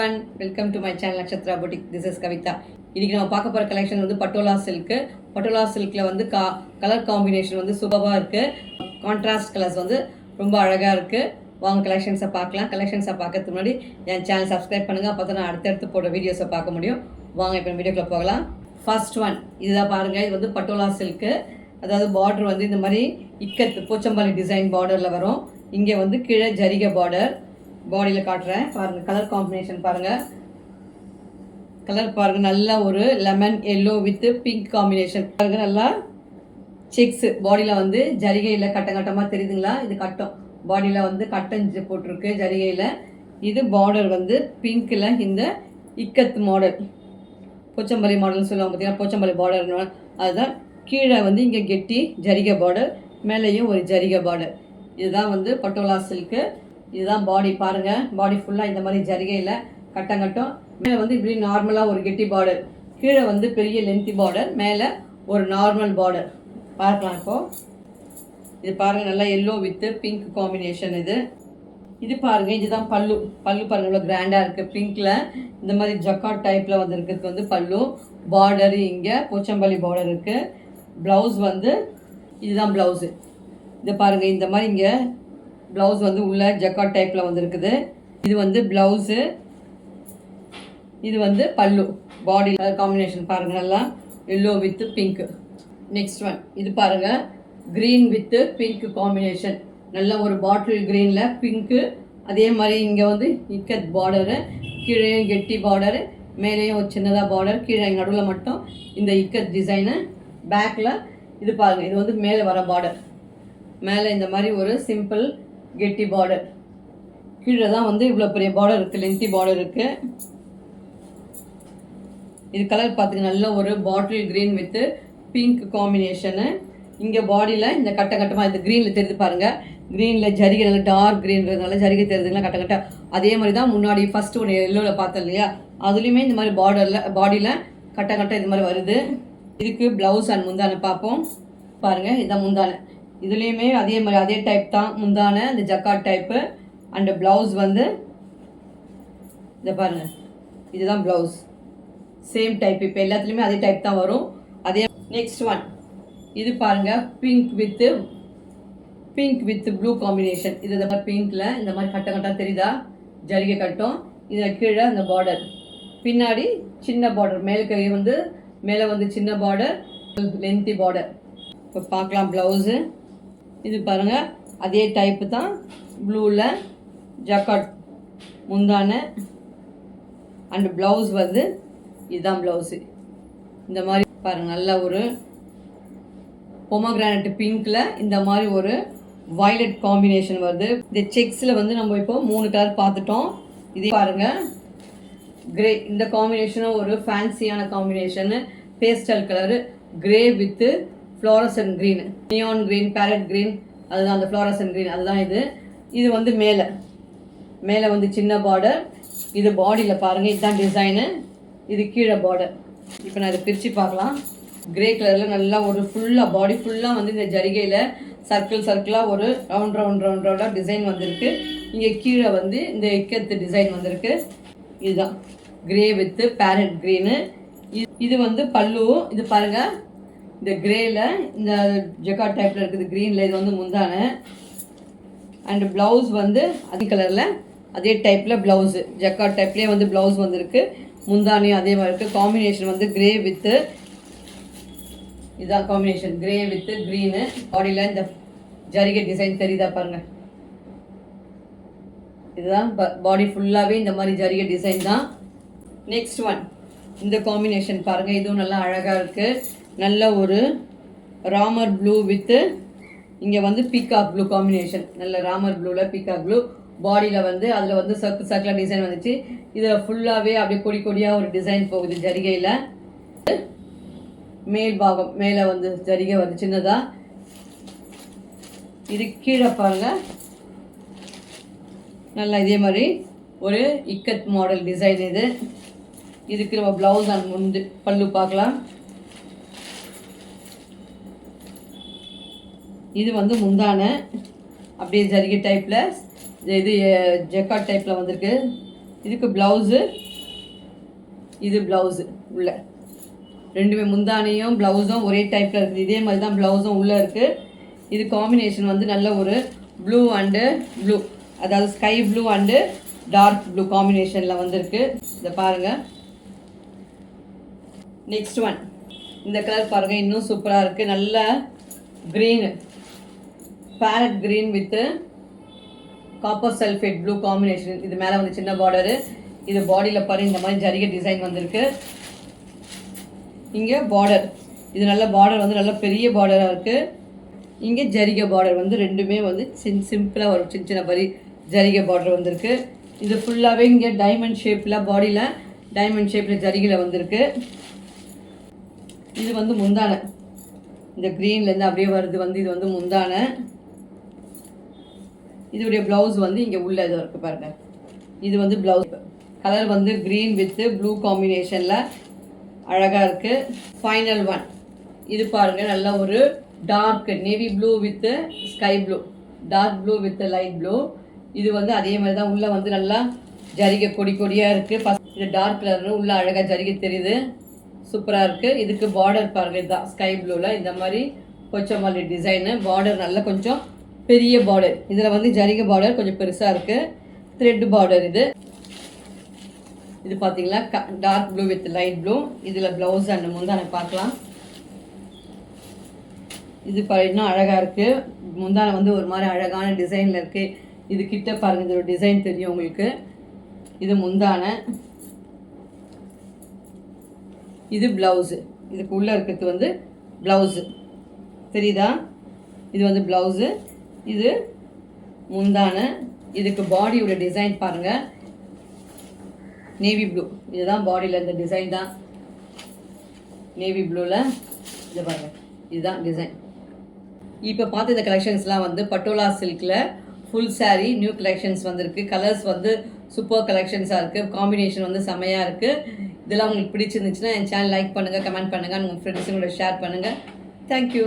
everyone, welcome to my channel Nakshatra Boutique. This is Kavita. இன்னைக்கு நம்ம பார்க்க போற கலெக்ஷன் வந்து பட்டோலா சில்க். பட்டோலா சில்க்ல வந்து கலர் காம்பினேஷன் வந்து சூப்பரா இருக்கு. கான்ட்ராஸ்ட் கலர்ஸ் வந்து ரொம்ப அழகா இருக்கு. வாங்க கலெக்ஷன்ஸை பார்க்கலாம். கலெக்ஷன்ஸை பார்க்கறதுக்கு முன்னாடி என் சேனல் சப்ஸ்கிரைப் பண்ணுங்க. அப்பதான் நான் அடுத்தடுத்து போடுற வீடியோஸை பார்க்க முடியும். வாங்க இப்போ வீடியோக்குள்ள போகலாம். ஃபர்ஸ்ட் ஒன் இதுதான் பாருங்க. இது வந்து பட்டோலா சில்க். அதாவது பார்டர் வந்து இந்த மாதிரி இக்கத்து போச்சம்பள்ளி டிசைன் பார்டரில் வரும். இங்கே வந்து கீழே ஜரிகை பார்டர். பாடியில் காட்டுறேன் பாருங்க. கலர் காம்பினேஷன் பாருங்க. கலர் பாருங்க. நல்ல ஒரு lemon yellow with pink combination பாருங்க. நல்லா செக்ஸ் பாடியில் வந்து ஜரிகையில் கட்டமாக தெரியுதுங்களா? இது கட்டம் பாடியில் வந்து கட்டஞ்சு போட்டிருக்கு ஜரிகையில். இது பார்டர் வந்து பிங்க்கில் இந்த இக்கத்து மாடல் போச்சம்பள்ளி மாடல்னு சொல்லுவாங்க பார்த்தீங்கன்னா. போச்சம்பள்ளி பார்டர் அதுதான். கீழே வந்து இங்கே கெட்டி ஜரிகை பார்டர், மேலேயும் ஒரு ஜரிகை பார்டர். இதுதான் வந்து பட்டோலா சில்க்கு. இதுதான் பாடி பாருங்கள். பாடி ஃபுல்லாக இந்த மாதிரி ஜரிகையில் கட்டம். மேலே வந்து இப்படி நார்மலாக ஒரு கெட்டி பார்டர், கீழே வந்து பெரிய லென்த்தி பார்டர், மேலே ஒரு நார்மல் பார்டர் பார்க்கலாம். இப்போது இது பாருங்கள். நல்லா எல்லோ வித்து பிங்க் காம்பினேஷன். இது பாருங்கள். இதுதான் பல்லு பாருங்கள். இவ்வளோ கிராண்டாக இருக்குது. பிங்க்கில் இந்த மாதிரி ஜக்காட் டைப்பில் வந்துருக்கிறதுக்கு வந்து பல்லு. பார்டரு இங்கே போச்சம்பள்ளி பார்டர் இருக்குது. ப்ளவுஸ் வந்து இதுதான் ப்ளவுஸு. இது பாருங்கள். இந்த மாதிரி இங்கே ப்ளவுஸ் வந்து உள்ள ஜக்காட் டைப்பில் வந்துருக்குது. இது வந்து ப்ளவுஸு, இது வந்து பல்லு. பாடி காம்பினேஷன் பாருங்கள். நல்லா yellow with pink. Next one இது பாருங்கள். Green with pink combination. நல்ல ஒரு பாட்டில் க்ரீனில் பிங்க்கு. அதே மாதிரி இங்கே வந்து இக்கத் பார்டரு, கீழே கெட்டி பார்டரு, மேலேயும் ஒரு சின்னதாக பார்டர், கீழே நடுவில் மட்டும் இந்த இக்கத் டிசைனு. பேக்கில் இது பாருங்கள். இது வந்து மேலே வர பார்டர். மேலே இந்த மாதிரி ஒரு சிம்பிள் கெட்டி பார்டர். கீழே தான் வந்து இவ்வளோ பெரிய பார்டர் இருக்குது, லென்த்தி பார்டர் இருக்குது. இது கலர் பார்த்துங்க. நல்ல ஒரு bottle green with pink combination. இங்கே பாடியில் இந்த கட்டமாக இது க்ரீனில் தெரிஞ்சு பாருங்கள். க்ரீனில் ஜரிகை நல்லா டார்க் க்ரீன்றதுனால ஜரிகை தெரியுதுங்களா கட்ட. அதே மாதிரி தான் முன்னாடி ஃபஸ்ட்டு ஒன்று எல்லோவில் பார்த்தோம் இல்லையா? அதுலேயுமே இந்த மாதிரி பாடியில் கட்ட இது மாதிரி வருது. இதுக்கு ப்ளவுஸ் அண்ட் முந்தானை பார்ப்போம் பாருங்கள். இதுதான் முந்தானை. இதுலேயுமே அதே மாதிரி அதே டைப் தான் முந்தானை, இந்த ஜக்காட் டைப்பு. அண்டு ப்ளவுஸ் வந்து இதை பாருங்கள். இதுதான் ப்ளவுஸ். Same type. இப்போ எல்லாத்துலேயுமே அதே டைப் தான் வரும். அதே நெக்ஸ்ட் ஒன் இது பாருங்கள். Pink with blue combination. இது இந்த மாதிரி பிங்க்கில் இந்த மாதிரி கட்டம் தெரியுதா? ஜரிகை கட்டம். இதில் கீழே அந்த பார்டர், பின்னாடி சின்ன பார்டர், மேலே வந்து சின்ன பார்டர், லென்த்தி பார்டர். இப்போ பார்க்கலாம் ப்ளவுஸு. இது பாருங்கள். அதே டைப்பு தான். ப்ளூவில் ஜக்காட் முந்தானை அண்டு ப்ளவுஸ் வந்து இதுதான் ப்ளவுஸு. இந்த மாதிரி பாருங்கள். நல்ல ஒரு பொமோகிரானட் பிங்க்கில் இந்த மாதிரி ஒரு வயலட் காம்பினேஷன் வருது. இந்த செக்ஸில் வந்து நம்ம இப்போ 3 கலர் பார்த்துட்டோம். இதே பாருங்கள். கிரே இந்த காம்பினேஷனும் ஒரு ஃபேன்சியான காம்பினேஷனு. Pastel colour grey with fluorescent green, neon green, parrot green, அதுதான் அந்த ஃப்ளோரசன் க்ரீன். அதுதான் இது வந்து மேலே வந்து சின்ன பார்டர். இது பாடியில் பாருங்கள். இதுதான் டிசைனு. இது கீழே பார்டர். இப்போ நான் இதை பிரித்து பார்க்கலாம். கிரே கலரில் நல்லா ஒரு ஃபுல்லாக பாடி ஃபுல்லாக வந்து இந்த ஜரிகையில் சர்க்கிளாக ஒரு ரவுண்டாக டிசைன் வந்திருக்கு. இங்கே கீழே வந்து இந்த இக்கத்து டிசைன் வந்திருக்கு. இதுதான் கிரே வித்து பேரட் க்ரீனு. இது வந்து பல்லு. இது பாருங்கள். இந்த கிரேயில் இந்த ஜக்காட் டைப்பில் இருக்குது க்ரீனில். இது வந்து முந்தானை. அண்டு ப்ளவுஸ் வந்து அதே கலரில் அதே டைப்பில் ப்ளவுஸு ஜக்காட் டைப்லேயே வந்து ப்ளவுஸ் வந்துருக்கு. முந்தானியும் அதே மாதிரி இருக்குது. காம்பினேஷன் வந்து கிரே வித்து இதுதான் காம்பினேஷன். Grey with green. பாடியில் இந்த ஜரிகை டிசைன் தெரியுதா பாருங்கள். இதுதான் பாடி ஃபுல்லாகவே இந்த மாதிரி ஜரிகை டிசைன் தான். நெக்ஸ்ட் ஒன் இந்த காம்பினேஷன் பாருங்கள். இதுவும் நல்லா அழகாக இருக்குது. நல்ல ஒரு ராமர் ப்ளூ வித்து இங்கே வந்து பீகாக் ப்ளூ காம்பினேஷன். நல்ல ராமர் ப்ளூவில் பீகாக் ப்ளூ. பாடியில் வந்து அதில் வந்து சர்க்கிளாக டிசைன் வந்துச்சு. இதில் ஃபுல்லாகவே அப்படியே கொடியாக ஒரு டிசைன் போகுது ஜரிகையில். மேல் பாகம் மேலே வந்து ஜரிகை வந்து சின்னதாக. இது கீழே பாருங்கள். நல்லா இதே மாதிரி ஒரு இக்கத் மாடல் டிசைன். இதுக்கு நம்ம ப்ளவுஸ் அண்ட் பல்லு பார்க்கலாம். இது வந்து முந்தானை அப்படியே ஜரிகை டைப்பில். இது ஜக்காட் டைப்பில் வந்திருக்கு. இதுக்கு ப்ளவுஸு, இது ப்ளவுஸு உள்ள ரெண்டுமே முந்தானியும் ப்ளவுஸும் ஒரே டைப்பில் இருக்குது. இதே மாதிரி தான் ப்ளவுஸும் உள்ளே இருக்குது. இது காம்பினேஷன் வந்து நல்ல ஒரு ப்ளூ அண்டு ப்ளூ, அதாவது sky blue and dark blue காம்பினேஷனில் வந்திருக்கு. இதை பாருங்கள். நெக்ஸ்ட் ஒன், இந்த கலர் பாருங்கள், இன்னும் சூப்பராக இருக்குது. நல்ல green, farad green with copper sulphate blue combination. இது மேலே வந்து சின்ன பார்டரு. இது பாடியில் பாருங்கள் இந்த மாதிரி ஜரிகை டிசைன் வந்திருக்கு. இங்கே பார்டர், இது நல்ல பார்டர் வந்து நல்ல பெரிய பார்டராக இருக்குது. இங்கே ஜரிகை பார்டர் வந்து ரெண்டுமே வந்து சிம்பிளாக ஒரு சின்ன சின்ன பரி ஜரிகை பார்டர் வந்திருக்கு. இது ஃபுல்லாகவே இங்கே டைமண்ட் ஷேப்பில், பாடியில் டைமண்ட் ஷேப்பில் ஜரிகையில் வந்திருக்கு. இது வந்து முந்தானை, இந்த க்ரீன்லேருந்து அப்படியே வருது வந்து இது வந்து முந்தானை. இதோடைய ப்ளவுஸ் வந்து இங்கே உள்ள இது இருக்குது பாருங்கள். இது வந்து ப்ளவுஸ் கலர் வந்து க்ரீன் வித்து ப்ளூ காம்பினேஷனில் அழகாக இருக்குது. ஃபைனல் ஒன், இது பாருங்கள், நல்ல ஒரு dark navy blue with sky blue, dark blue with light blue. இது வந்து அதே மாதிரி தான் உள்ளே வந்து நல்லா ஜரிகை கொடி கொடியாக இருக்குது. இது டார்க் கலர், உள்ளே அழகாக ஜரிகை தெரியுது, சூப்பராக இருக்குது. இதுக்கு பார்டர் பாருங்கள், இதுதான் ஸ்கை ப்ளூவில் இந்த மாதிரி கொச்சமல்லி டிசைனு. பார்டர் நல்லா கொஞ்சம் பெரிய பார்டர், இதில் வந்து ஜரிகை பார்டர் கொஞ்சம் பெருசாக இருக்குது. த்ரெட் பார்டர் இது. இது பார்த்தீங்களா, dark blue with light blue. இதில் ப்ளவுஸ் அண்ட் முந்தானை பார்க்கலாம். இது இன்னும் அழகாக இருக்குது. முந்தானை வந்து ஒரு மாதிரி அழகான டிசைனில் இருக்குது. இது கிட்ட பாருங்கள், இதோட டிசைன் தெரியும் உங்களுக்கு. இது முந்தானை, இது ப்ளவுஸு. இதுக்கு உள்ளே இருக்கிறது வந்து ப்ளவுஸு, தெரியுதா? இது வந்து ப்ளவுஸு, இது முந்தானை. இதுக்கு பாடியோட டிசைன் பாருங்கள், நேவி ப்ளூ. இதுதான் பாடியில் இந்த டிசைன் தான் நேவி ப்ளூவில். இது பாருங்கள், இதுதான் டிசைன். இப்போ பார்த்து இந்த கலெக்ஷன்ஸ்லாம் வந்து பட்டோலா சில்கில் ஃபுல் சாரீ நியூ கலெக்ஷன்ஸ் வந்திருக்கு. கலர்ஸ் வந்து சூப்பர் கலெக்ஷன்ஸாக இருக்குது. காம்பினேஷன் வந்து செம்மையாக இருக்குது. இதெல்லாம் உங்களுக்கு பிடிச்சிருந்துச்சுன்னா என் சேனல் லைக் பண்ணுங்கள், கமெண்ட் பண்ணுங்கள், உங்கள் ஃப்ரெண்ட்ஸுங்களோட ஷேர் பண்ணுங்கள். தேங்க்யூ.